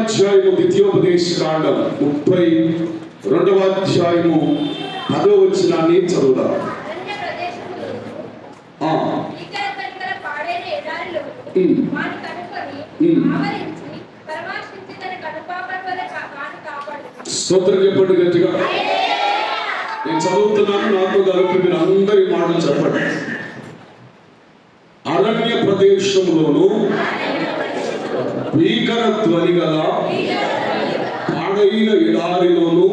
అధ్యాయము ద్వితీయోపదేశ కాండం 32వ అధ్యాయము 10వ వచనాన్ని చదువుదాం. స్తోత్రం చెప్పండి గట్టిగా. నేను చదువుతున్నాను, నాతో కలిపి మీరు అందరి మాటలు చెప్పండి. అరణ్య ప్రదేశంలోను భీకర ధ్వని గల పాడైన ఎడారిలోను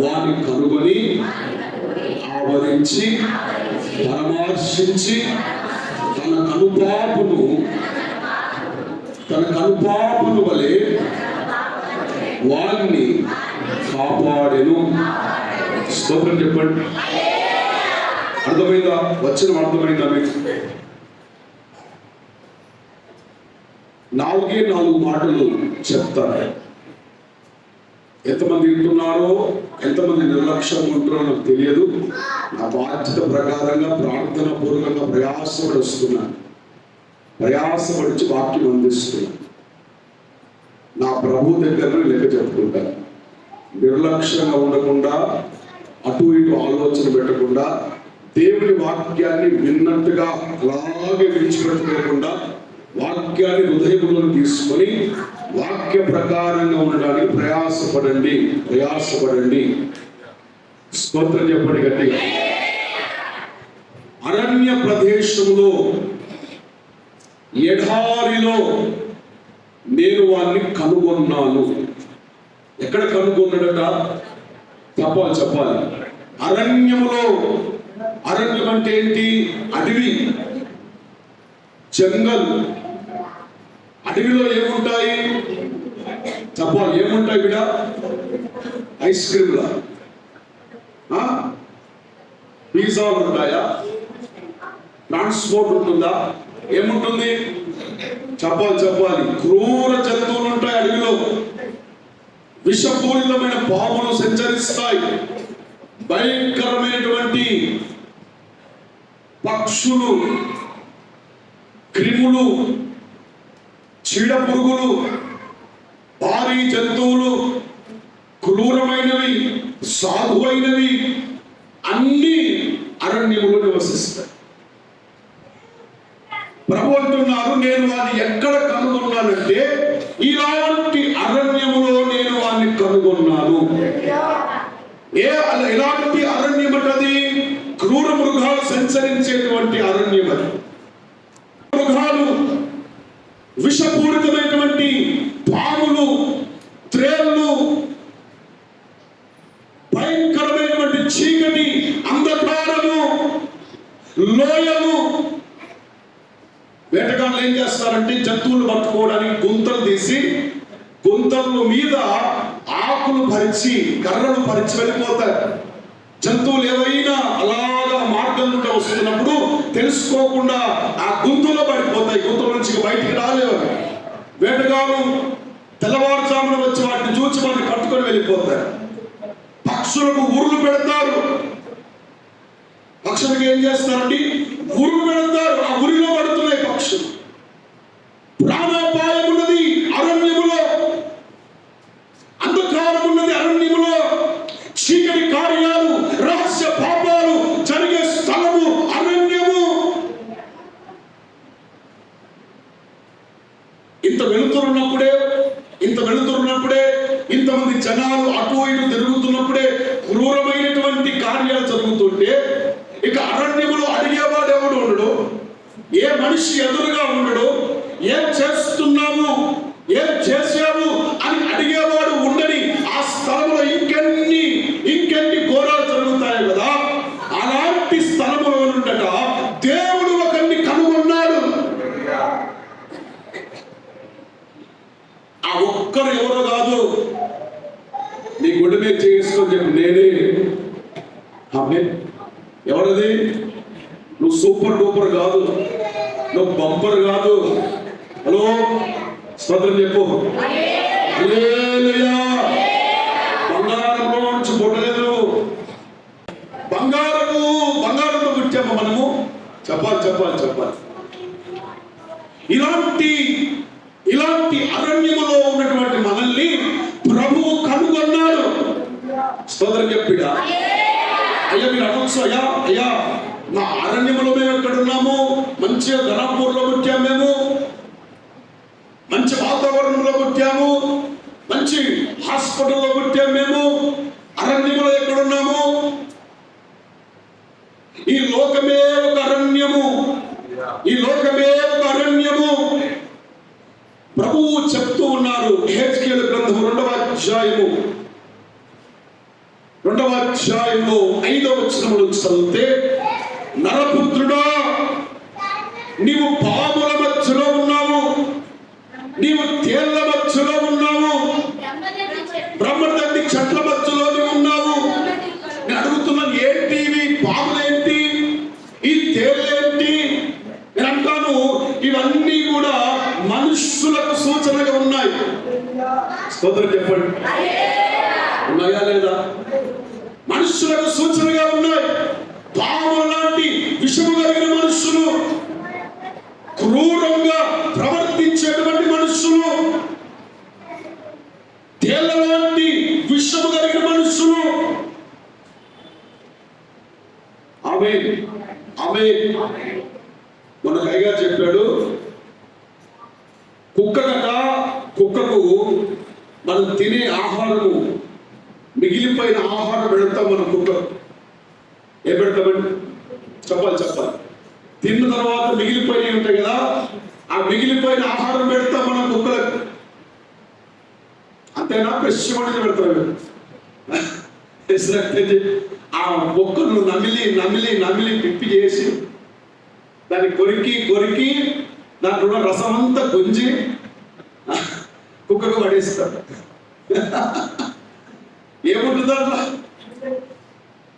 వాని కనుగొని ఆవరించి పరామర్శించి తన కనుపాపును వలె వారిని కాపాడెను. స్తోత్రం చెప్పండి. అర్థమైందా? వచ్చిన అర్థమైందా మీకు? 4 మాటలు చెప్తాను. ఎంతమంది వింటున్నారో, ఎంతమంది నిర్లక్ష్యంగా ఉంటున్నారో నాకు తెలియదు. నా బాధ్యత ప్రకారంగా ప్రార్థన పూర్వకంగా ప్రయాసపడి వాక్యం అందిస్తున్నాను. నా ప్రభు దగ్గర లెక్క చెప్పుకుంటాను. నిర్లక్ష్యంగా ఉండకుండా, అటు ఇటు ఆలోచన పెట్టకుండా, దేవుని వాక్యాన్ని విన్నట్టుగా అలాగే విడిచిపెట్టుకోకుండా వాక్యాన్ని హృదయంలో తీసుకొని వాక్య ప్రకారంగా ఉండడానికి ప్రయాసపడండి. స్తోత్రం చెప్పండి గట్టిగా. అరణ్య ప్రదేశంలో ఎడారిలో నేను వారిని కనుగొన్నాను. ఎక్కడ కనుగొన్నాడట? చెప్పాలి. అరణ్యములో. అరణ్యం అంటే ఏంటి? అడవి, జంగల్. అడవిలో ఏముంటాయి? చెప్పాలి. ఏముంటాయి బిడ్డ? ఐస్ క్రీమ్లా, పిజ్జాలు ఉంటాయా? ట్రాన్స్పోర్ట్ ఉంటుందా? ఏముంటుంది? చెప్పాలి. క్రూర జంతువులు ఉంటాయి అడవిలో. విషపూరితమైన పాములు సంచరిస్తాయి. భయంకరమైనటువంటి పక్షులు, క్రిములు, చీడ పురుగులు, భారీ జంతువులు, క్రూరమైనవి, సాధువైనవి అన్ని అరణ్యములు నివసిస్తాయి. ప్రభు అంటున్నారు, నేను వారిని ఎక్కడ కనుగొన్నానంటే ఇలాంటి అరణ్యములో నేను వారిని కనుగొన్నాను. ఎలాంటి అరణ్యం అది? క్రూర మృగాలు సంచరించేటువంటి అరణ్యం అది. మృగాలు, విషపూరితమైనటువంటి పాములు, త్రేళ్ళు, భయంకరమైనటువంటి చీకటి, అంధకారము, లోయలు. వేటగాళ్ళు ఏం చేస్తారంటే జంతువులు పట్టుకోవడానికి గుంతలు తీసి గుంతల మీద ఆకులు పరిచి, కర్రలు పరిచి వెళ్ళిపోతారు. జంతువులు ఏవైనా అలాగా మార్గం నుండి వస్తున్నప్పుడు తెలుసుకోకుండా ఆ గుంతులో పడిపోతాయి. గుంతుల నుంచి బయటికి రాలేవు. వేటగాళ్ళు తెల్లవారుజామున వచ్చి వాటిని చూసి వాటిని పట్టుకొని వెళ్ళిపోతారు. పక్షులకు ఉరులు పెడతారు. పక్షులకు ఏం చేస్తారండి? ఉరులు పెడతారు. ఆ ఉరిలో పడుతున్నాయి పక్షులు. ప్రాణాపాయం ఉన్నది అరణ్యములో, అంధకారం ఉన్నది అరణ్యములో, చీకటి కార్యాలు, రహస్య పాపాలు జరిగే స్థలము అరణ్యము. ఇంత వెళుతున్నప్పుడే ఇంతమంది జనాలు అటు ఇటు తిరుగుతున్నప్పుడే క్రూరమైనటువంటి కార్యాలు జరుగుతుంటే ఇక అరణ్యములో అడిగేవాడు ఎవడు ఉండడు? ఏ మనిషి ఎదురుగా ఉండడు? ఏం చేస్తున్నాము, ఏం చేసాము అని అడిగేవాడు ఉండని ఆ స్థలంలో ఇంకెన్ని ఘోరాలు జరుగుతాయి కదా. అలాంటి స్థలములో ఉండట దేవుడు ఒకరిని కనుగొన్నాడు. ఆ ఒక్కరు ఎవరో కాదు. నీ గుడ్డ మీద చేసుకొని చెప్పు, నేనే. ఎవరది? నువ్వు సూపర్ డూపర్ కాదు, నువ్వు బంపర్ కాదు. హలో, స్తోత్రం చెప్పు. హల్లెలూయా. బంగారంలో నుంచి పుట్టలేదు. బంగారంతో పుట్టాము మనము. చెప్పాలి. ఇలాంటి అరణ్యములో అయ్యా మీరు అనొచ్చు, అయ్యా అయ్యా మా అరణ్యంలో మేము ఎక్కడున్నాము, మంచిగా ధనాపూర్లో పుట్టాము, మేము మంచి వాతావరణంలో పుట్టాము, మంచి హాస్పిటల్లో పుట్టాము, మేము అరణ్యంలో ఎక్కడున్నాము? ఈ లోకమే ఒక అరణ్యము, ఈ లోకమే ఒక అరణ్యము. ప్రభువు చెప్తూ ఉన్నారు. యెహెజ్కేలు గ్రంథము 2వ అధ్యాయంలో 5వ వచనములో చదివితే, నరపుత్రుడా నీవు పాముల మధ్యలో ఉన్నావు, నీవు తేళ్ల మధ్యలో ఉన్నావు, బ్రహ్మదండి చెట్ల మధ్యలో నీవు ఉన్నావు. నేను అడుగుతున్నాను, ఏంటి ఇవి? పాములేంటి, ఈ తేళ్ళేంటి? నేను అంటాను, ఇవన్నీ కూడా మనుష్యులకు సూచనగా ఉన్నాయి. స్తోత్రం చెప్పండి, ఉన్నాయా లేదా? మనుష్యులకు సూచనగా ఉన్నాయి. పాముల లాంటి విషము కలిగిన మనుష్యులు, క్రూరంగా ప్రవర్తించేటువంటి మనుష్యులు, తేళ్ల లాంటి విషము కలిగిన మనుష్యులు. ఆమేన్, ఆమేన్. మన కైగా చెప్పాడు, కుక్కకు మనం తినే ఆహారము, మిగిలిపోయిన ఆహారం పెడతాం. మనం కుక్క ఏం పెడతామండి? చెప్పాలి. తిన్న తర్వాత మిగిలిపోయినవి ఉంటాయి కదా, ఆ మిగిలిపోయిన ఆహారం పెడతాం మనం కుక్కలకు. అంతేనా? ఫ్రెష్ వండి పెడతారు. ఆ మొక్కను నమిలి పిప్పి చేసి దాన్ని కొరికి దాంట్లో రసం అంతా గుంజి కుక్కకు పడేస్తారు. ఏముంటుంది అట్లా?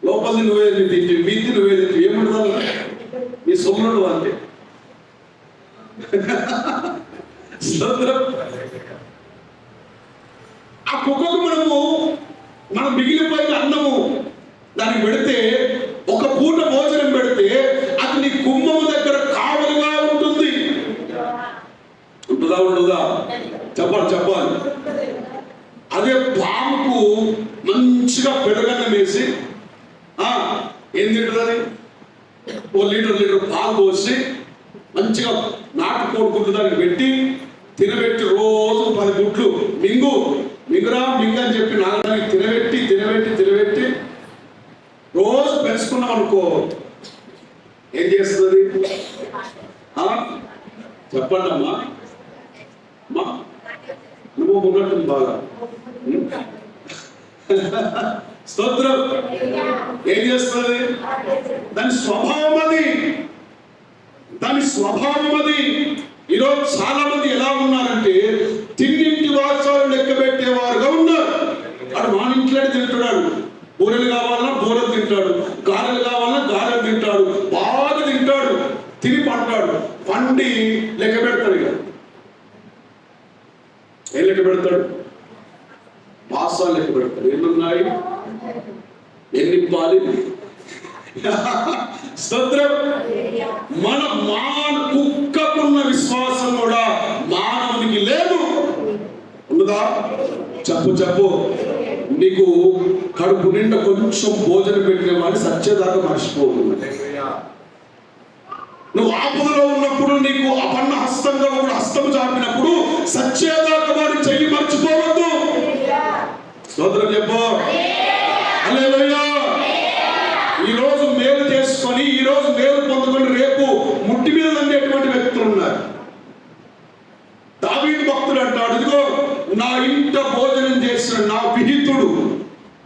లోపలిది నువ్వే తింటే, మీది నువ్వే తింటే ఏముంటుంది అట్లా? నీ సొమ్ముడు అంతే. ఆ కుక్కకు మనం మిగిలిపోయిన అన్నము దానికి పెడితే, ఒక పూట భోజనం పెడితే అది నీ గుమ్మము దగ్గర కావలిగా ఉంటుంది. ఉంటుందా? చెప్పాలి. అదే పాముకు మంచిగా పెరుగన్నం వేసి ఏం తింటుంది? ఓ లీటర్ పాలు పోసి మంచిగా నాటుకోడి గుడ్లు దానికి పెట్టి తినబెట్టి, రోజు 10 గుడ్లు మింగురా అని చెప్పి నాగడానికి తినబెట్టి రోజు పెంచుకున్నాం అనుకో, ఏం చేస్తుంది? చెప్పండి అమ్మా. నువ్వు ఉన్నట్టుంది బాగా. స్తోత్రం. ఏం చేస్తుంది? దాని స్వభావం అది. ఈరోజు చాలా మంది ఎలా ఉన్నారంటే, తిన్నింటి వాసాలు లెక్క పెట్టేవారుగా ఉన్నారు. అటు మా ఇంట్లోనే తింటున్నాడు. బూరెలు కావాలన్నా బూరెలు తింటాడు, గారెలు కావాలన్నా గారెలు తింటాడు, బాగా తింటాడు, తిని పండి లెక్క పెడతాడు. ఇక ఏం లెక్క పెడతాడు? వాసాలు లెక్క పెడతాడు. ఎన్నున్నాయి, ఎన్ని ఇవ్వాలి? స్తోత్రం. మన కుక్కకున్న విశ్వాసం కూడా మానవునికి లేదు. ఉన్నదా? చెప్పు. నీకు కడుపు నిండా కొంచెం భోజనం పెట్టిన వాడిని సత్యదాకా మర్చిపోదు. నువ్వు ఆపదలో ఉన్నప్పుడు, నీకు అపన్న హస్తంగా కూడా హస్తము చాపినప్పుడు సత్యదాకా వాడిని చెయ్యి మర్చిపోవద్దు. స్తోత్రం చెప్పు. హల్లెలూయా. ఈ రోజు మేలు చేసుకొని, ఈ రోజు మేలు పొందుకొని రేపు ముట్టి మీద అనేటువంటి వ్యక్తులు ఉన్నారు. దావీదు భక్తుడు అంటాడు, ఇదిగో నా ఇంట భోజనం చేసిన నా విహితుడు,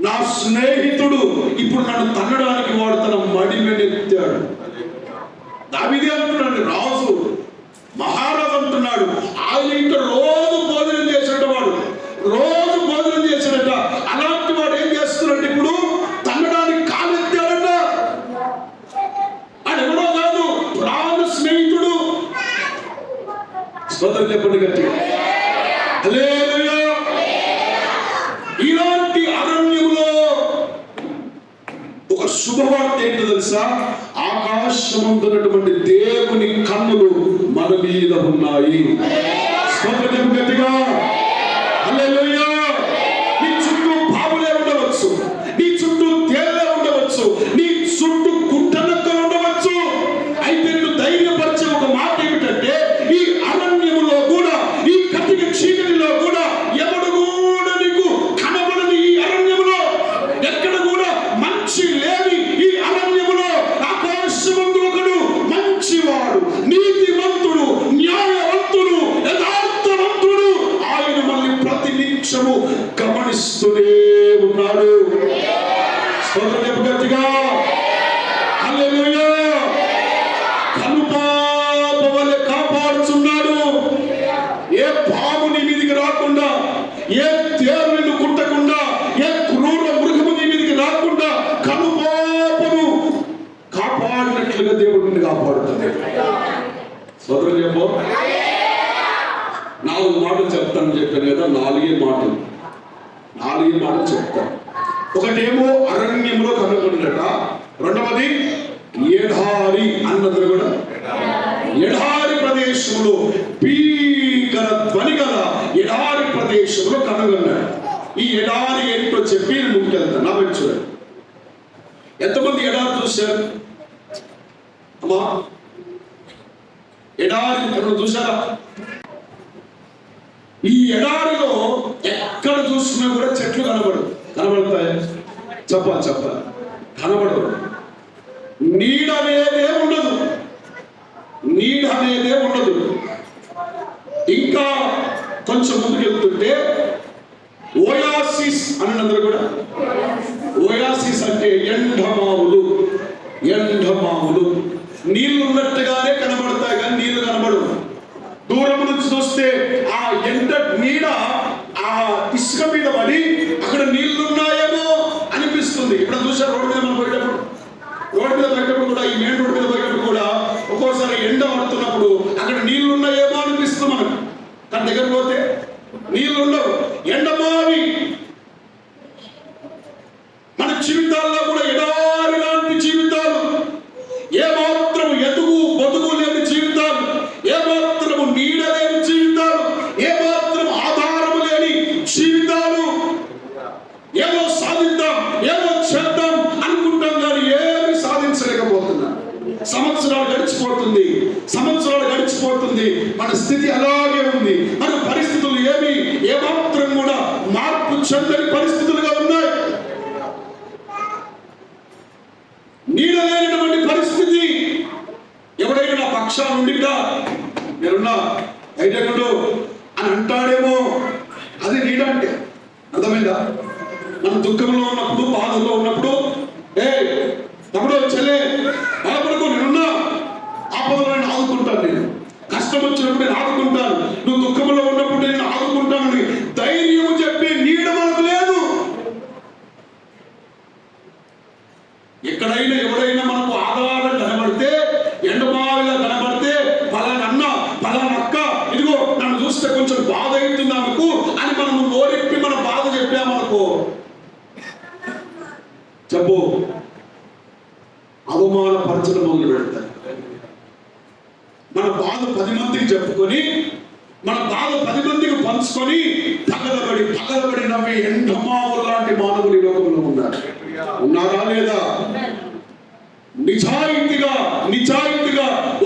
నా స్నేహితుడు ఇప్పుడు నన్ను తన్నడానికి వాడు తన మడిమెనెత్తాడు. దావీదే అంటున్నాడు, రాజు మహారాజు అంటున్నాడు, ఆయన ఇంట రోజు భోజనం చేసినట్టు వాడు, రోజు భోజనం చేసినట్ట. అలాంటి వాడు ఏం చేస్తున్నాడు? ఇప్పుడు తన్నడానికి కాలెత్తాడట. అది ఎవడో కాదు, ప్రాణ స్నేహితుడు. స్తోత్రం చెప్పండి గట్టిగా. హల్లెలూయా. ఇలాంటి అరణ్యంలో ఒక శుభవార్త ఏంటో తెలుసా? ఆకాశమందున్నటువంటి దేవుని కన్నులు మన మీద ఉన్నాయి. స్తోత్రం గట్టిగా. హల్లెలూయా. నీ చుట్టూ పాములే ఉండవచ్చు, నీ చుట్టూ తేళ్లే ఉండవచ్చు, నీ నిమిషము గమనిస్తూనే ఉన్నాడు. స్తోత్రం చెప్పు గట్టిగా. హల్లెలూయా. కనుపాప వలె కాపాడుచున్నాడు. ఏ పాము నీ మీదికి రాకుండా, ఏ తేలు నిన్ను కుట్టకుండా, ఏ క్రూర మృగము నీ మీదికి రాకుండా కనుపాపను కాపాడినట్లుగా దేవుడు నిన్ను కాపాడుతున్నాడు. స్తోత్రం చెప్పు. 4 మాటలు చెప్తాను చెప్పాను కదా, 4 మాటలు చెప్తాను. ఒకటేమో అరణ్యంలో కనుగొన్నట, రెండవది ఎడారి అన్నది కూడా ఎడారి ప్రదేశంలో భీకర ధ్వని గల ఎడారి ప్రదేశంలో కనుగొన్నాడు. ఈ ఎడారి ఏంటో చెప్పి ముందుకెళ్తాను. నా వైపు చూడండి. ఎంతమంది ఎడారి చూశారు అమ్మా? ఎడారి ఎవరు చూశారా? ఈ ఎడారిలో ఎక్కడ చూసినా కూడా చెట్లు కనబడతాయి. చెప్పాలి కనబడదు. నీడ అనేదే ఉండదు. ఇంకా కొంచెం ముందుకు వెళ్తుంటే ఓయాసిస్ అన్నది కూడా, ఓయాసిస్ అంటే ఎండమావులు. నీళ్లు ఉన్నట్టుగానే కనబడతాయి కానీ నీళ్లు కనబడవు. దూరం నుంచి చూస్తే ఆ ఎండ నీడ ఆ ఇసుక మీద పడి అక్కడ నీళ్లున్నాయేమో అనిపిస్తుంది. ఇప్పుడు చూసారు రోడ్డు మీద మనం పోయేటప్పుడు కూడా, ఈ మెయిన్ రోడ్డు మీద పోయేటప్పుడు కూడా ఒక్కోసారి ఎండ పడుతున్నప్పుడు అక్కడ నీళ్లున్నాయేమో అనిపిస్తుంది మనకు. దాని దగ్గర పోతే నీళ్లు ఉండవు, ఎండమావి. మన జీవితాల్లో కూడా ఎడారి లాంటి జీవితాలు, ఏమాత్రము ఎదుగు బతుకు లేని జీవితాలు, ఏమాత్రము నీడ లేని జీవితాలు, ఏమాత్రం ఆధారము లేని జీవితాలు. ఏదో సాధిద్దాం, ఏదో చేద్దాం అనుకుంటాం కానీ ఏమి సాధించలేకపోతున్నాం. సంవత్సరాలు గడిచిపోతుంది, మన స్థితి అలాగే ఉంది. మన పరిస్థితులు ఏమాత్రం కూడా మార్పు చెందని పరిస్థితులుగా ఉన్నాయి. నీడ లేనటువంటి పరిస్థితి. ఎవడైనా నా పక్షాల నుండి మీరున్నా ఐటెండు అని అంటాడేమో, అది నీడ అంటే. అర్థమైందా? మనం దుఃఖంలో ఉన్నప్పుడు, బాధల్లో ఉన్నప్పుడు, తమ్ముడు చెల్లె బాధపడుకో, నేనున్నా, ఆపదలో నేను ఆదుకుంటాను, నేను కష్టం వచ్చినప్పుడు నేను ఆదుకుంటాను, నువ్వు దుఃఖంలో ఉన్నప్పుడు నేను ఆదుకుంటానని ధైర్యం చెప్పే నీడ మనకు లేదు. ఎక్కడైనా ఎవరైనా మనకు ఆధారం కనబడితే, ఎండమావిగా కనబడితే, పలానన్న పలానక్క ఇదిగో నన్ను చూస్తే కొంచెం బాధ అవుతుంది ఆమెకు అని మనం నోరెప్పి మన బాధ చెప్పామనుకో, చెప్పు అవమానపరచడం మొదలు పెడతారు. మన బాధ 10 మందికి చెప్పుకొని, మన బాధ 10 మందికి పంచుకొని పగలబడి నవ్వే ఎండమావులు లాంటి మానవులు ఈ లోకంలో ఉన్నారా లేదా? నిజాయితీగా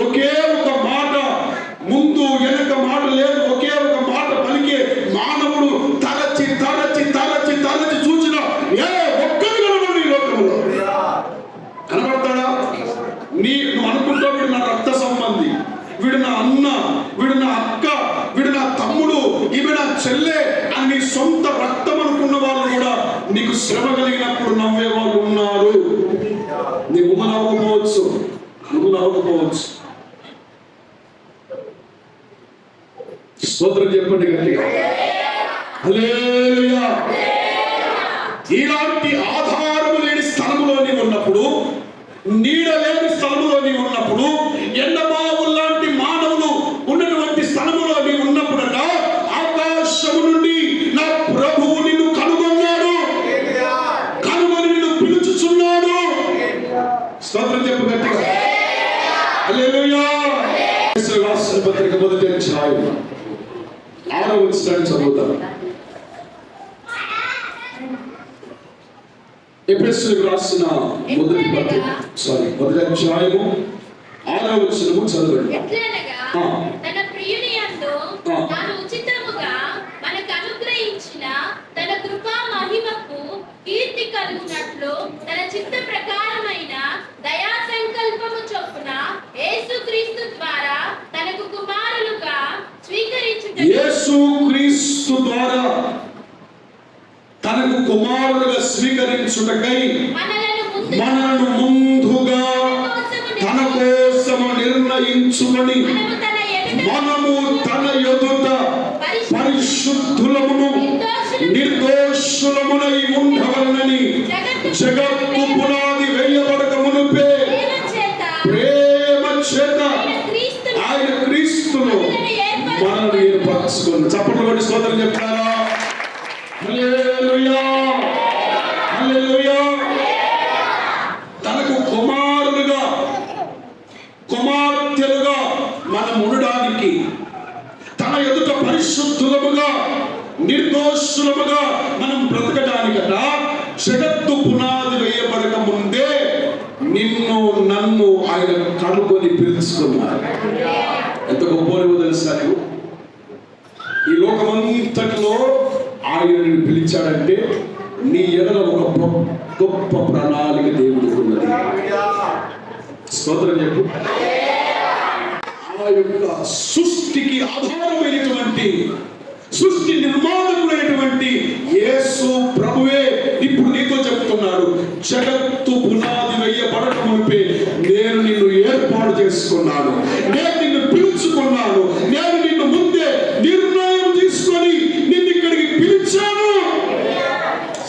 ఒకే ఒక మాట, ముందు వెనక మాట లేదు, ఒకే ఒక మాట పలికే మానవుడు తలచి చూసిన ఏ ఒక్కరు కనబడు ఈ లోకంలో. కనబడతాడా? నువ్వు అనుకుంటావు వీడు నా రక్త సంబంధి, వీడు నా అన్న, వీడు నా అక్క, వీడు నా తమ్ముడు, ఈమె నా చెల్లె అని నీ సొంత రక్తం అనుకున్న వాళ్ళు కూడా నీకు శ్రమ కలిగినప్పుడు నవ్వే వాళ్ళు ఉన్నారు. నీ ముఖ నవ్వకపోవచ్చు. స్తోత్రం చెప్పండి గట్టిగా. హల్లెలూయా. ఇలాంటి ఆధారము లేని స్థలములో నీవు ఉన్నప్పుడు, నీడ లేని స్థలములో నీవు ఉన్నప్పుడు, ఎండమావులు లాంటి మానవులు ఉన్నటువంటి స్థలములో నీవు ఉన్నప్పుడట ఆకాశము నుండి నా ప్రభువు నిన్ను కనుగొని నిన్ను పిలుచుచున్నాడు. స్తోత్రం చెప్పు గట్టిగా. హల్లెలూయా. రాసిన పత్రిక 1వ అధ్యాయం 6వ వచనం చదువుతాను. ఎఫెసీయులకు రాసిన 1వ అధ్యాయము 6వ వచనము చదవండి. తన ప్రియుని యందు తాను ఉచితముగా మనకు అనుగ్రహించిన తన కృపా మహిమకు కీర్తి కలుగునట్లు తన చిత్త ప్రకారమైన దయా సంకల్పము చొప్పున యేసుక్రీస్తు ద్వారా తనకు కుమారులుగా స్వీకరించుటకు, యేసుక్రీస్తు ద్వారా మనకు కుమారులుగా స్వీకరించుటకై మనలను మనలను ముందుగా తన కోసము నిర్ణయించుకొని మనము తన ఎదుట పరిశుద్ధులమును నిర్దోషులమునై ఉండవలనని జగత్తు పునాది వేయబడక మునుపే ప్రేమ చేత ఆయన క్రీస్తును మనల్ని ఏర్పరచుకుని చప్పట్లు కొట్టి స్తోత్రం చెప్తారా? హల్లెలూయా, హల్లెలూయా. తనకు కుమారులుగా కుమార్తెలుగా మనం ఉండడానికి, తన ఎదుట పరిశుద్ధులముగా నిర్దోషులముగా మనం బ్రతకడానికట జగత్తు పునాది వేయబడక ముందే నిన్ను నన్ను ఆయన కనుగొని పిలుచుకున్నారు. ఎంత గొప్ప తెలుసా? నువ్వు ఈ లోకమంతటిలో ఆయన నిన్ను పిలిచాడంటే నీ ఎడల ఒక గొప్ప ప్రణాళిక దేవుడికి ఉన్నది. స్తోత్రం చెప్పు. ఆ యొక్క సృష్టికి ఆధారమైనటువంటి, సృష్టి నిర్మాణకుడైనటువంటి యేసు ప్రభువే ఇప్పుడు నీతో చెప్తున్నాడు, జగత్తు పునాది వేయబడక మునిపే నేను నిన్ను ఏర్పాటు చేసుకున్నాను, నేను నిన్ను పిలుచుకున్నాను, నేను నిన్ను ముందే నిర్ణయం తీసుకొని నిన్ను ఇక్కడికి పిలిచాను.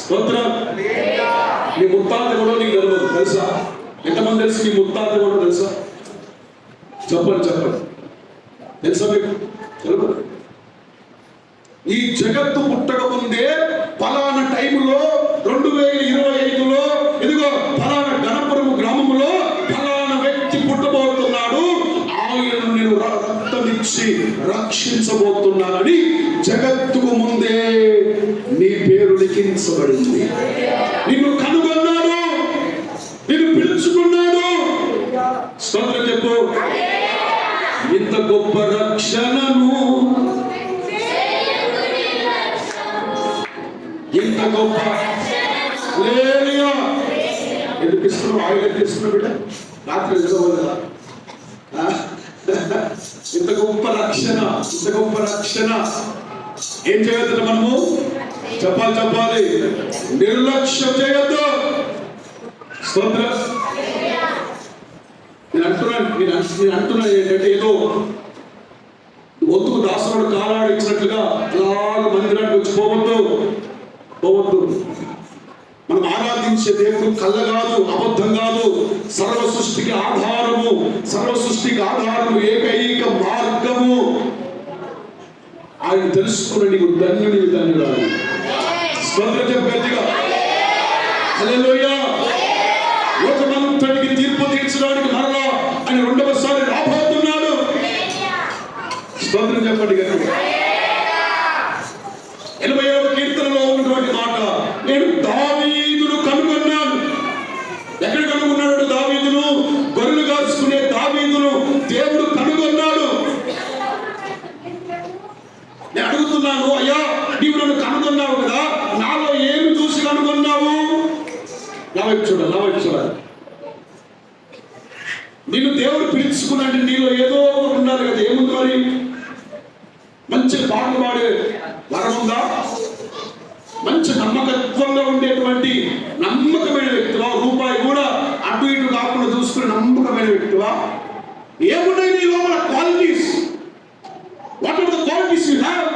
స్తోత్రం. నీ ముత్తాత కూడా నీకు తెలియదు తెలుసా? ఎంతమంది తెలుసు నీ ముత్తాత కూడా తెలుసా? చెప్పండి చెప్పండి. తెలుసా మీకు? తెలియదు. ఈ జగత్తు పుట్టక ముందే ఫలానా టైములో 2025లో ఇదిగో ఫలానా గణపురం గ్రామంలో ఫలానా వ్యక్తి పుట్టబోతున్నాడు, ఆయనను నేను రక్తమిచ్చి రక్షించబోతున్నానని జగత్తుకు ముందే నీ పేరు లిఖించబడింది. నిన్ను కనుగొన్నాడు, నిన్ను పిలుచుకున్నాడు. స్తోత్రం చెప్పు. ఇంత గొప్ప రక్షణను, ఇంత గొప్ప ఎందుకు ఇస్తున్నావు? ఆయన ఇస్తున్నావు బిడ్డ, రాత్రి నిద్రపోలేదా? ఇంత గొప్ప రక్షణ, ఇంత గొప్ప రక్షణ ఏం చేయొద్దు మనము? చెప్పాలి, నిర్లక్ష్యం చేయొద్దు. స్తోత్రం. నేను అంటున్నా ఏంటంటే ఏదో ఒత్తుకు దాసుడు కాలాడించినట్లుగా అలాగ మందిరానికి వచ్చి పోవద్దు. మనం ఆరాధించే దేవుడు కళ్ళ కాదు, అబద్ధం కాదు, సర్వ సృష్టికి ఆధారము ఏకైక మార్గము. ఆయన తెలుసుకుని నీకు ధన్యురాలు. స్తోత్రం చెప్పు గట్టిగా. హల్లెలూయా. లోకమంతటికి తీర్పు తీర్చడానికి మరలా ఆయన రెండవసారి రాబోతున్నాడు. స్తోత్రం చెప్పండి గట్టిగా. 87వ కీర్తనలో ఉన్నటువంటి మాట, నేను దావీదును కనుగొన్నాను. ఎక్కడ కనుగొన్నాడు దావీదును? గొర్రెలు కాసుకునే దావీదును దేవుడు కనుగొన్నాడు. నేను అడుగుతున్నాను, అయ్యా నీవు నన్ను కనుగొన్నావు కదా, నాలో ఏమి చూసి కనుగొన్నావు? నా వైపు చూడాలి. నిన్ను దేవుడు పిలుచుకున్నాడు, నీలో ఏదో ఉండాలి కదా. ఏముంది మరి? మంచి పాటలు పాడే వరం ఉందా? మంచి నమ్మకత్వంగా ఉండేటువంటి నమ్మకమైన వ్యక్తివా? రూపాయి కూడా అటు ఇటు కాకుండా చూసుకునే నమ్మకమైన వ్యక్తివా? ఏమున్నాయి నీ లోపల qualities? What are the qualities you have?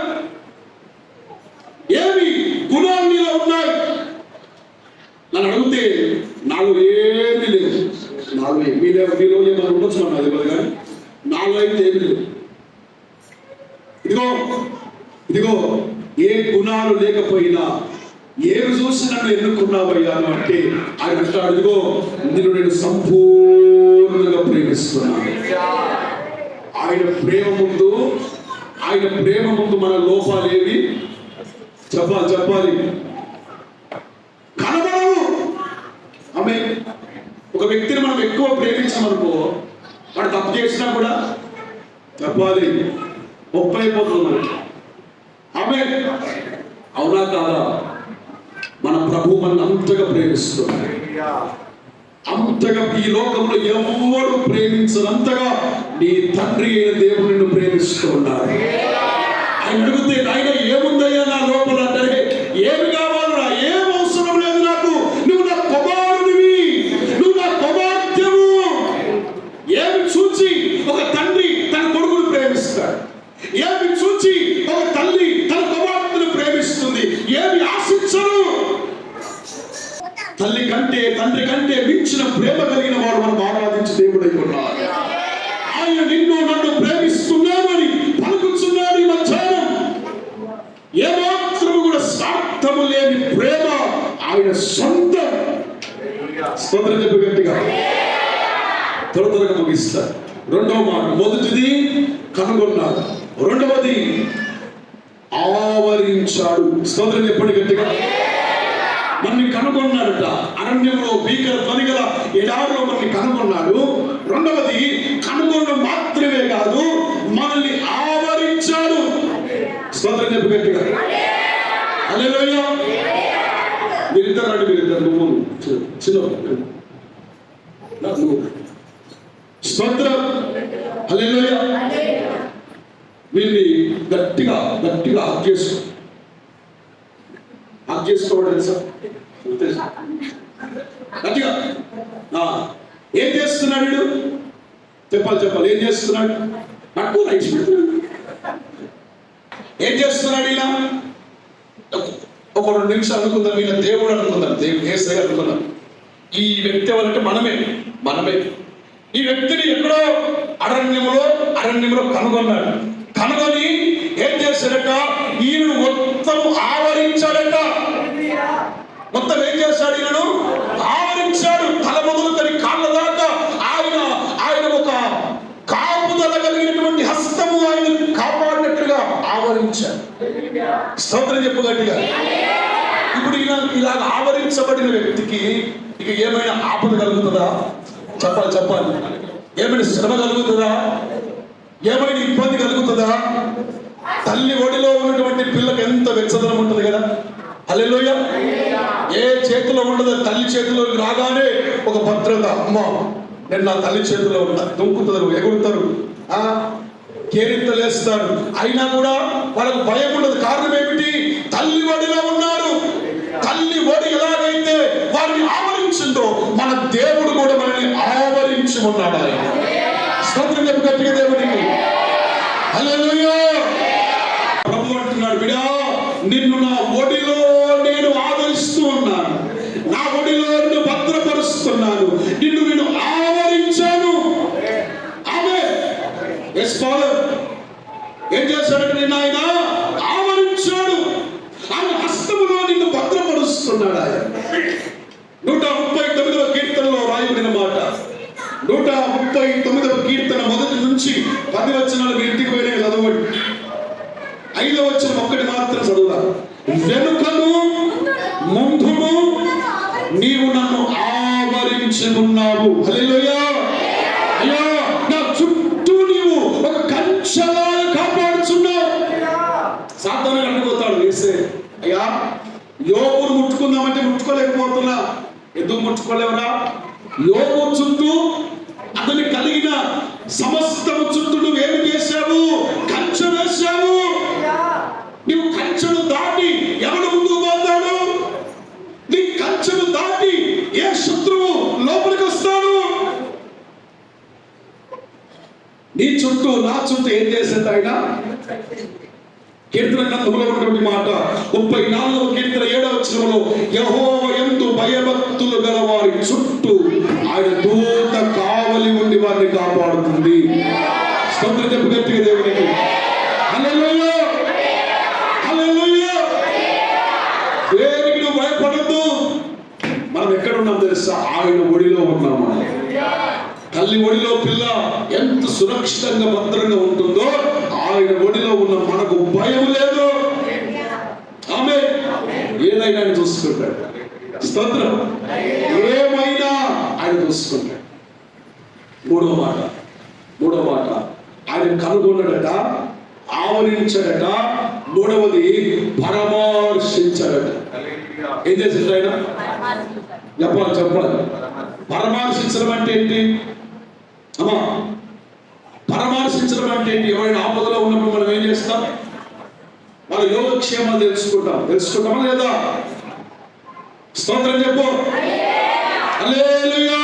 ఏమి గుణాలు నీలో ఉన్నాయి? నన్ను అడిగితే నాలో ఏమీ లేవు. మీలో ఏమైనా ఉండొచ్చు మనం అది కదా, కానీ నాలో అయితే ఏమీ లేవు. ఇదిగో ఏ గుణాలు లేకపోయినా ఏమి చూసి నన్ను ఎన్నుకున్నావయ్యా అంటే ఆయన అంటాడు, ఇదిగో నిన్ను నేను సంపూర్ణంగా ప్రేమిస్తున్నాను. ఆయన ప్రేమ ముందు మన లోపాలేవి చెప్పాలి కనబడవు. ఆమె ఒక వ్యక్తిని మనం ఎక్కువ ప్రేమించామనుకో, వాడు తప్పు చేసినా కూడా చెప్పాలి, ఒప్పైపోతుంది మనకి. ఆమె అవునా కాదా? మన ప్రభు మన అంతగా ప్రేమిస్తున్నాడు. అంతగా ఈ లోకంలో ఎవరు ప్రేమించనంతగా నీ తండ్రి అయిన దేవుడు నిన్ను ప్రేమిస్తూ ఉన్నాడు. ఆయన అడిగితే ఆయన ఏముందయ్యా నా లోపల అంటే, ఏమి కావాలరా? తండ్రి కంటే మించిన ప్రేమ కలిగిన వాడు మనం ఆరాధించే దేవుడై ఉన్నాడు. ఆయన నిన్ను నన్ను ప్రేమిస్తున్నానని పలుకుతున్నాడు ఈ మధ్యాహ్నం. ఏమాత్రము కూడా స్వార్థము లేని ప్రేమ ఆయన సొంతం. స్తోత్రం చెప్పు గట్టిగా. త్వరగా ముగిస్తారు. రెండవ మాట, మొదటిది కనుగొన్నాడు, రెండవది ఆవరించాడు. స్తోత్రం చెప్పండి గట్టిగా. మనల్ని కనుగొన్నాడట. అరణ్యంలో భీకర ధ్వని గల ఎడారిలో మనల్ని కనుగొన్నాడు. రెండవది కనుగొనడం మాత్రమే కాదు, మనల్ని ఆవరించాడు. స్తోత్రం చెప్పు గట్టిగా. హల్లెలూయా. మీరిద్దరు రండి, మీరిద్దరు నువ్వు చిన్న స్తోత్రం. హల్లెలూయా. వీళ్ళని గట్టిగా గట్టిగా హక్ చేసుకోవడం సార్ గట్టిగా. ఏం చేస్తున్నాడు వీడు? చెప్పాలి. ఏం చేస్తున్నాడు? నాకు రైస్ పెడుతున్నాడు. ఏం చేస్తున్నాడు ఇలా? ఒక 2 నిమిషాలు అనుకుందాం. వీళ్ళ దేవుడు అనుకుందాం, దేవుడు యేసయ్య అనుకుందాం. ఈ వ్యక్తి ఎవరంటే మనమే. ఈ వ్యక్తిని ఎక్కడో అరణ్యంలో కనుగొన్నాడు. కనుగొని ఏం చేశాడట? ఈయనను మొత్తం ఆవరించాడట. మొత్తం ఏం చేశాడు? ఈయనను ఆవరించాడు. తల మొదలుకొని కాళ్ళ దాకా ఆయన ఒక కాపుదల కలిగినటువంటి హస్తము ఆయన కాపాడినట్లుగా ఆవరించాడు. స్తోత్రం చెప్పు గట్టిగా. ఇప్పుడు ఇలా ఆవరించబడిన వ్యక్తికి ఇక ఏమైనా ఆపద కలుగుతుందా? చెప్పాలి. ఏమైనా శ్రమ కలుగుతుందా? ఏమైనా ఇబ్బంది కలుగుతుందా? తల్లి ఒడిలో ఉన్నటువంటి పిల్లకి ఎంత వెచ్చదనం ఉంటుంది కదా. హల్లెలూయా. ఏ చేతిలో ఉండదు, తల్లి చేతిలో రాగానే ఒక భద్రత. అమ్మ నేను నా తల్లి చేతిలో ఉన్నా, దుంకుతారు, ఎగురుతారు, కేరింతలేస్తారు. అయినా కూడా వాళ్ళకు భయం ఉండదు. కారణం ఏమిటి? తల్లి ఒడిలో ఉన్నారు. తల్లి ఒడి ఎలాగైతే వారిని ఆవరించిందో మన దేవుడు కూడా మనల్ని ఆవరించి ఉన్నాడు. ఆయన స్తోత్రం చెప్పు గట్టిగా దేవునికి. హల్లెలూయా. ప్రభు అంటున్నాడు, బిడ్డా నిన్ను నా ఒడిలో నేను ఆదరిస్తూ ఉన్నాను, నా ఒడిలో నిన్ను భద్రపరుస్తున్నాను, నిన్ను ఆవరించాను. ఆమేన్. Yes father. ఏం చేశాడంటే నిన్ను ఆయన ఆవరించాడు. ఆయన హస్తములో నిన్ను భద్రపరుస్తున్నాడు. ఆయన 139వ కీర్తనలో రాయబడిన మాట. 139వ కీర్తన 1 నుంచి 10 వచనాలు మీ ఇంటికి పోయిన చదవండి. 5వ వచనం ఒక్కటి మాత్రం చదువుదాం. వెనుకను ముందును నీవు నన్ను ఆవరించి ఉన్నావు. హల్లెలూయా. అయ్యా నా చుట్టూ నీవు ఒక కంచెలాగా కాపాడుచున్నావు. సాతాను అడ్డుపోతాడు వేసే. అయ్యా యోబును ముట్టుకుందామంటే ముట్టుకోలేకపోతున్నా. ఎందుకు ముట్టుకోలేవరా? యోబు చుట్టూ అతని కలిగిన సమస్తము చుట్టూ నువ్వేమి చేశావు? కంచె వేశావు. నువ్వు కంచెను దాటి ఎవడు ముందుకు పోతాడు? నీ కంచెను దాటి ఏ శత్రువు లోపలికి వస్తాడు? నీ చుట్టూ నా చుట్టూ ఏం చేసేది ఆయన? కీర్తన గ్రంథంలో ఉన్నటువంటి మాట 34వ కీర్తన 7వ వచనంలో యెహోవా యందు భయభక్తులు గల వారి చుట్టూ ఆయన దూత కావలి ఉండి వారిని కాపాడుతుంది. స్తోత్రం చెప్పు గట్టిగా దేవునికి. హల్లెలూయా. హల్లెలూయా. దేనికి నువ్వు భయపడద్దు. మనం ఎక్కడ ఉన్నాం తెలుసా? ఆయన ఒడిలో ఉన్నాము. తల్లి ఒడిలో పిల్ల ఎంత సురక్షితంగా భద్రంగా ఉంటుందో ఆయన ఒడిలో ఉన్న మనకు భయం లేదు. ఆమేన్. ఏదైనా ఆయన చూసుకుంటాడు. స్తోత్రం. ఏమైనా ఆయన చూసుకుంటాడు. మూడో మాట ఆయన కనుగొన్నాడట, ఆవరించాడట. మూడవది పరామర్శించాడట. ఏం చేశాడు ఆయన? చెప్పాలి. పరామర్శించడం అంటే ఏంటి అమ్మా? పరామర్శించడం అంటే ఏంటి? ఎవరైనా ఆపదలో ఉన్నప్పుడు మనం ఏం చేస్తాం? వాళ్ళ యోగక్షేమాలు తెలుసుకుంటామా లేదా? స్తోత్రం చెప్పు. హల్లెలూయా.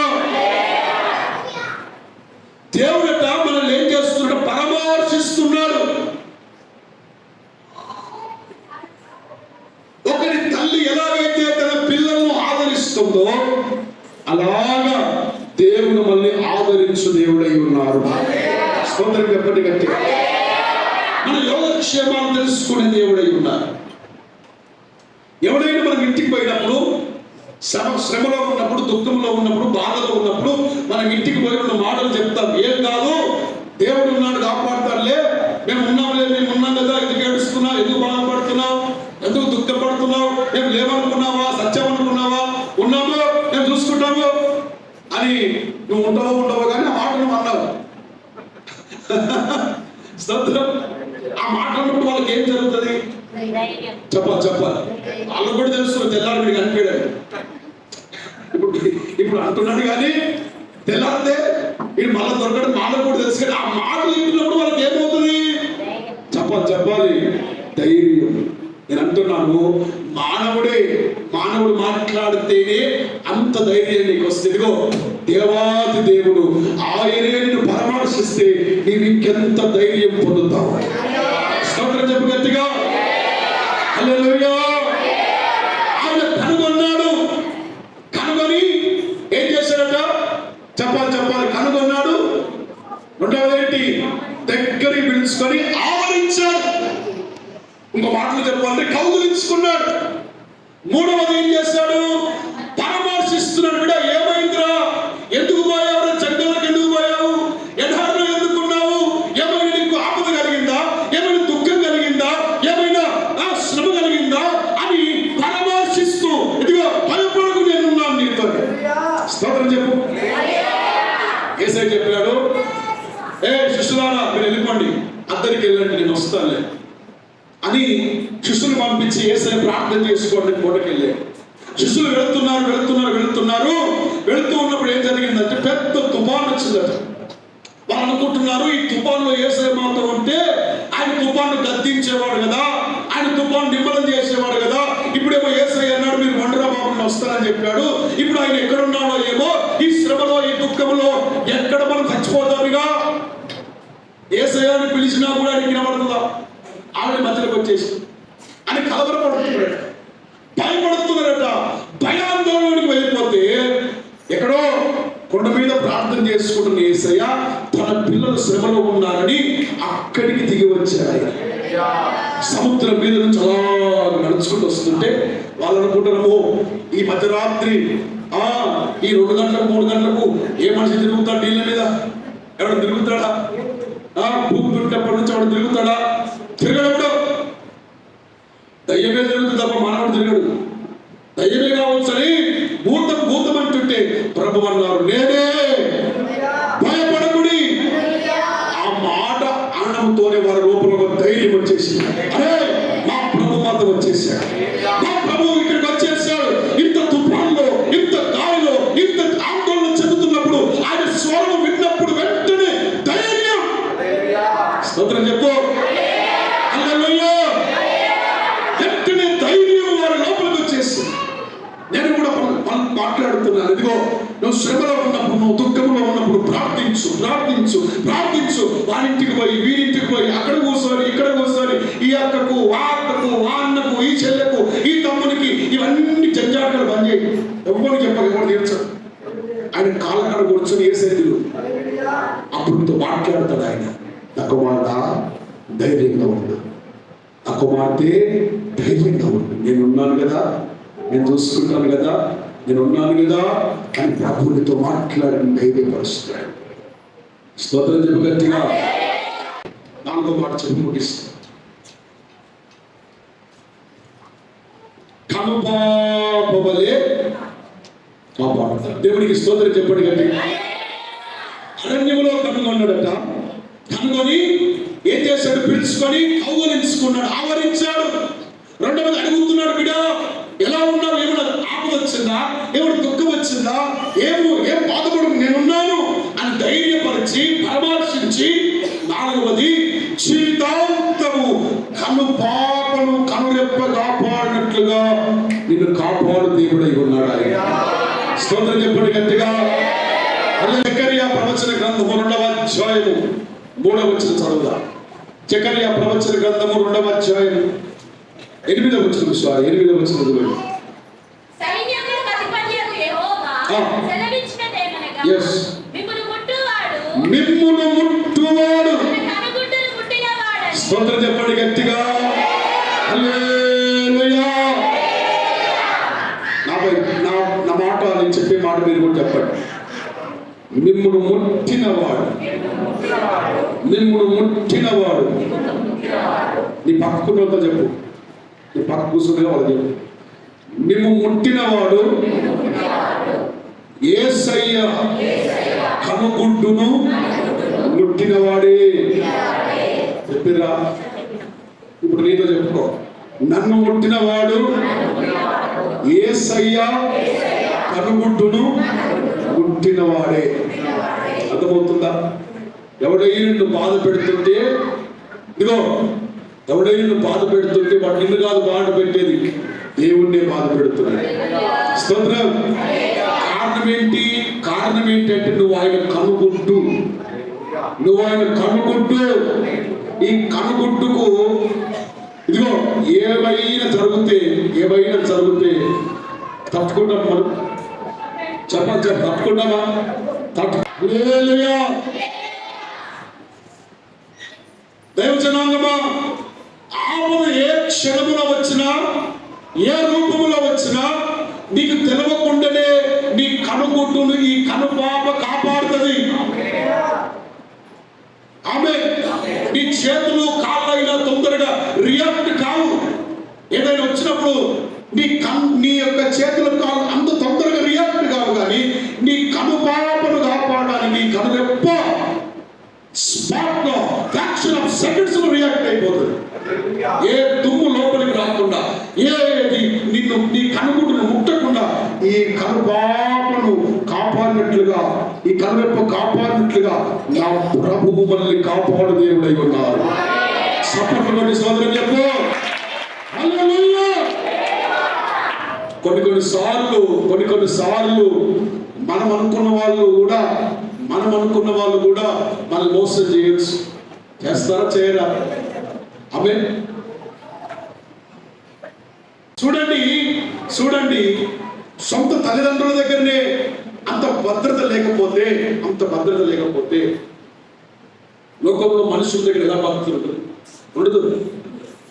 దేవుడట మనల్ని ఏం చేస్తున్నాడు? పరామర్శిస్తున్నాడు. ఒకరి తల్లి ఎలాగైతే తన పిల్లలను ఆదరిస్తుందో అలాగా దేవుడు మళ్ళీ ఆదరించు దేవుడై ఉన్నారు. స్తోత్రం చెప్పండి గట్టిగా. మన యోగక్షేమాలు తెలుసుకునే దేవుడై ఉన్నారు. ఎవడైనా మనం ఇంటికి పోయినప్పుడు, శ్రమలో ఉన్నప్పుడు, దుఃఖంలో ఉన్నప్పుడు, బాధలో ఉన్నప్పుడు మనం ఇంటికి పోయి ఉన్న మాటలు చెప్తాం. ఏం కాదు, దేవుడు ఉన్నాడు, కాపాడుతాడులే, మేము ఉన్నాంలే, మేము ఉన్నాం కదా, ఎందుకు ఏడుస్తున్నావు, ఎందుకు బాధపడుతున్నావు, ఎందుకు దుఃఖపడుతున్నావు, మేము లేవనుకున్నావా, సత్యం అనుకున్నావా, ఉన్నాము, మేము చూసుకుంటాము అని నువ్వు ఉండవు కానీ ఆ మాట నువ్వు అన్నావు. స్తోత్రం. ఆ మాట అన్నప్పుడు వాళ్ళకి ఏం జరుగుతుంది చెప్పాలి. వాళ్ళకు కూడా తెలుసు, తెల్లారి మీకు అనిపించాడు. ఇప్పుడు అంటున్నాడు కానీ తెల్లారితే ఇది మళ్ళీ దొరకడం వాళ్ళకు కూడా తెలుసు. కానీ ఆ మాటలు చెప్పినప్పుడు వాళ్ళకి ఏమవుతుంది చెప్పాలి. ధైర్యం. నేను అంటున్నాను, మానవుడు మాట్లాడితేనే అంత ధైర్యం నీకు వస్తుంది. ఇదిగో దేవాది దేవుడు ఆయనే నిన్ను పరామర్శిస్తే నీవు ఇంకెంత ధైర్యం పొందుతావు. స్తోత్రం చెప్పు గట్టిగా. హల్లెలూయా. ఆయన కనుగొని ఏం చేశాడట చెప్పాలి. కనుగొన్నాడు. రెండవది ఏంటి? దగ్గరికి పిలుచుకొని ఆవరించాడు. ఇంకో మాటలు చెప్పాలంటే కౌగిలించుకున్నాడు. మూడవది ఏం చేశాడు? పరామర్శిస్తున్నాడు. బిడ్డ ఏమైందిరా, ఎందుకు పోయావు, జంగల్లోకి ఎందుకు పోయావు, ఎడారిలో ఎందుకున్నావు, ఏమైనా నీకు ఆపద కలిగిందా, ఏమైనా దుఃఖం కలిగిందా, ఏమైనా శ్రమ కలిగిందా అని పరామర్శిస్తూ, ఇదిగో భయపడకు, నేనున్నాను నీతో. స్తోత్రం చెప్పు. యేసయ్య చెప్పాడు, ఏ శిష్యులారా మీరు వెళ్ళిపోండి, అద్దరికి వెళ్ళండి, నేను వస్తానులే అని శిష్యులు పంపించి యేసయ్య ప్రార్థన చేసుకోండి కోటకి వెళ్ళి. శిష్యులు వెళుతూ ఉన్నప్పుడు ఏం జరిగిందంటే పెద్ద తుఫాను వచ్చిందట. వాళ్ళు అనుకుంటున్నారు ఈ తుఫాన్లో యేసయ్య మాతో ఉంటే ఆయన తుఫాను గద్దించేవాడు కదా, ఆయన తుఫాను నిమ్మలం చేసేవాడు కదా. ఇప్పుడేమో యేసయ్య అన్నాడు మీరు వండరా బాబు వస్తానని చెప్పాడు. ఇప్పుడు ఆయన ఎక్కడున్నాడో ఏమో, ఈ శ్రమలో ఈ దుఃఖంలో ఎక్కడ మనం చచ్చిపోతారుగా. యేసయ్యని పిలిచినా కూడా ఆయనకి వినబడుతుందా? ఆవిడ మధ్యలోకి వచ్చేసి అని కలవరపడుతున్నాడు, భయపడుతున్నారట. భయాందోళనకి వెళ్ళిపోతే ఎక్కడో కొండ మీద ప్రార్థన చేసుకుంటున్న యేసయ్య తన పిల్లలు శ్రమలో ఉన్నారని అక్కడికి దిగి వచ్చారు. ఆయన సముద్రం మీద నుంచి అలా నడుచుకుంటూ వస్తుంటే వాళ్ళు అనుకుంటున్నాము ఈ మధ్యరాత్రి ఈ 2 గంటలకు 3 గంటలకు ఏ మనిషి తిరుగుతాడు నీళ్ళ మీద? ఎవడు తిరుగుతాడా? భూమి పుట్టినప్పటి నుంచి ఎవడు తిరుగుతాడా? తిరగడు. దయ్యమే తిరుగుతుంది తప్ప మానవుడు తిరగడు. దయ్యమే కావచ్చని భూతం అంటుంటే ప్రభు అన్నారు నేనే, భయపడకుడి. ఆ మాట అనడంతోనే వారి లోపల ధైర్యం వచ్చేసింది. అరే మా ప్రభు మాతో వచ్చేసాడు, మా ప్రభు ఇక్కడికి వచ్చేసాడు. ఇంత తుఫాన్లో, ఇంత గాలిలో, ఇంత ఆందోళన చెందుతున్నప్పుడు ఆయన స్వరం విన్నప్పుడు వెంటనే ధైర్యం. స్తోత్రం చెప్పు. హల్లెలూయా. వెంటనే ధైర్యం వారి లోపలికి వచ్చేసింది. నేను కూడా మాట్లాడుతున్నాను. ఇదిగో నువ్వు శ్రమలో ఉన్నప్పుడు, నువ్వు దుఃఖంలో ఉన్నప్పుడు ప్రార్థించు. వారింటికి పోయి, వీరింటికి పోయి, అక్కడ కూర్చొని, ఇక్కడ కూర్చొని, ఈ అక్కకు, ఆ అక్కకు, ఆ అన్నకు, ఈ చెల్లెకు, ఈ తమ్మునికి, ఇవన్నీ జంజాటలు బంద్ చేయి. ఎవరికి చెప్పాలి, ఎవరు తీర్చడు. ఆయన కాళ్ళకాడ కూర్చొని ఏసేదిలు అప్పుడు మాట్లాడతాడు. ఆయన నా కుమార్తె ధైర్యంగా ఉండు, నా కుమార్తె ధైర్యంగా ఉండు, నేనున్నాను కదా, నేను చూసుకుంటాను కదా, నేనున్నాను కదా అని ప్రభువునితో మాట్లాడి ధైర్యపరుస్తున్నాడు. స్తోత్రం చెప్పు గట్టిగా. 4వ మాట చెప్పి ముగిస్తాను. కనుపాపవలే కాపాడుతాడు. దేవునికి స్తోత్రం చెప్పండి గట్టిగా. అరణ్యంలో కనుగొన్నాడట. కనుగొని ఏం చేశాడు? పిలుచుకొని కౌగలించుకున్నాడు, ఆవరించాడు. రెండవది అడుగుతున్నాడు, బిడ్డ ఎలా ఉన్నావు, ఏమైనా ఆపద వచ్చిందా, ఏమైనా దుఃఖం వచ్చిందా, ఏం బాధపడు, నేనున్నాను అని ధైర్యపరిచి పరామర్శించి. 4వది జీవితాంతము కనుపాపను కనురెప్ప కాపాడినట్లుగా నిన్ను కాపాడు దేవుడై ఉన్నాడు ఆయన. స్తోత్రం చెప్పండి గట్టిగా. జకర్యా ప్రవచన గ్రంథము 2వ అధ్యాయము 3వ వచనం చదువుదాం. జకర్యా ప్రవచన గ్రంథము 2వ అధ్యాయము 8వ వచనం చదవండి. సైన్యములకు అధిపతియగు యెహోవా స్తోత్రం చెప్పండి గట్టిగా. హల్లెలూయా. నా మాట నేను చెప్పే మాట మీరు కూడా చెప్పండి. మిమ్మును ముట్టినవాడు, మిమ్మును ముట్టినవాడు. నీ పక్కకున్నతో చెప్పు, నీ పక్క కూర్చునే వాళ్ళు చెప్పు. మిమ్ము ముట్టినవాడు యేసయ్య కనుగుడ్డును ముట్టినవాడే. చెప్పిరా? ఇప్పుడు నీతో చెప్పుకో. నన్ను ముట్టినవాడు యేసయ్య కనుగుడ్డును ముట్టినవాడే. అర్థమవుతుందా? ఎవడైనా నిన్ను బాధ పెడుతుంటే, ఇదిగో ఎవడైనా నిన్ను బాధ పెడుతుంటే వాడు నిన్ను కాదు బాధ పెట్టేది, దేవుణ్ణే బాధ పెడుతున్నాడు. స్తోత్రం. కారణం ఏంటంటే నువ్వు ఆయన కనుగుడ్డు, నువ్వు ఆయన కనుగుడ్డు. ఈ కనుగుడ్డుకు ఇదిగో ఏమైనా జరిగితే తట్టుకుంటాం మనం. చెప్పండి, తట్టుకుంటామా? హల్లెలూయా. దైవజనాంగమా, ఆపద ఏ క్షణములో వచ్చినా, ఏ రూపంలో వచ్చినా నీకు తెలవకుండానే నీ కనుగుడ్డును ఈ కనుపాప కాపాడుతుంది. ఆమె నీ చేతులు కాళ్ళైనా తొందరగా రియాక్ట్ కావు. ఏదైనా వచ్చినప్పుడు నీ యొక్క చేతులు కాళ్ళు అంత తొందరగా రియాక్ట్ కావు, కానీ నీ కనుపాపను కాపాడడానికి కనురెప్ప స్పాట్ లో ఫ్రాక్షన్ ఆఫ్ సెకండ్స్ లో రియాక్ట్ అయిపోతుంది. ఏ దుమ్ము లోపలికి రాకుండా, ఏది నిన్ను నీ కనుగుడ్డును ముట్టకుండా ఈ కనుపాపను కాపాడినట్లుగా, ఈ కనురెప్ప కాపాడినట్లుగా నా ప్రభువు మనల్ని కాపాడు దేవుడై ఉన్నారు. సపర్లలోని సోదరం చెప్పు. హల్లెలూయా. కొన్ని సార్లు మనం అనుకున్న వాళ్ళు కూడా మనల్ని మోసం చేయొచ్చు. చేస్తారా? చేయరా? ఆమేన్. చూడండి, సొంత తల్లిదండ్రుల దగ్గరనే అంత భద్రత లేకపోతే లోకంలో మనుషుల దగ్గర ఎలా భద్రత ఉండదు?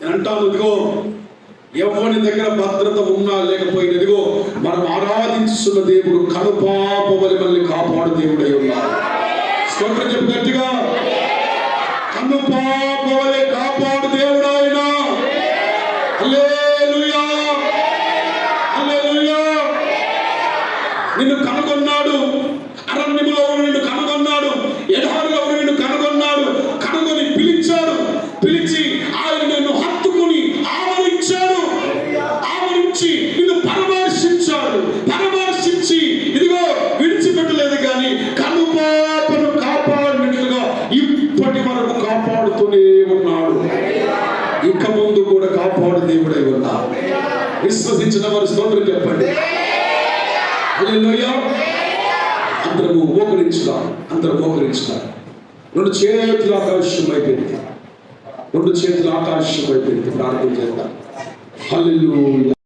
నేను అంటాను, ఇదిగో ఎవరి దగ్గర భద్రత ఉన్నా లేకపోయినా, ఇదిగో మనం ఆరాధించుతున్న దేవుడు కనుపాప వలె మనల్ని కాపాడు దేవుడై ఉన్నారు. స్తోత్రం చెప్పు గట్టిగా. కనుపాప వలె కాపాడు దేవుడు ఆయన. హల్లెలూయా. హల్లెలూయా. నిన్ను కనుగొన్నాడు. అరణ్యములో నిన్ను కనుగొన్నాడు. ఎడారిలో నిన్ను కనుగొన్నాడు. కనుగొని పిలిచి ఆయన నిన్ను హత్తుకుని ఆవరించి నిన్ను పరామర్శించి ఇదిగో విడిచిపెట్టలేదు, కానీ కనుపాపను కాపాడినట్లుగా ఇప్పటి వరకు కాపాడుతూనే ఉన్నాడు. ఇక ముందు కూడా కాపాడు దేవుడై ఉన్నాడు. విశ్వసించిన వారు స్తోత్రం చెప్పండి. హల్లెలూయా. అందరూ మోకరించుతారు. రెండు చేతులు ఆకాశం అయిపోయింది. ప్రార్థన చేద్దాం. హల్లెలూయా.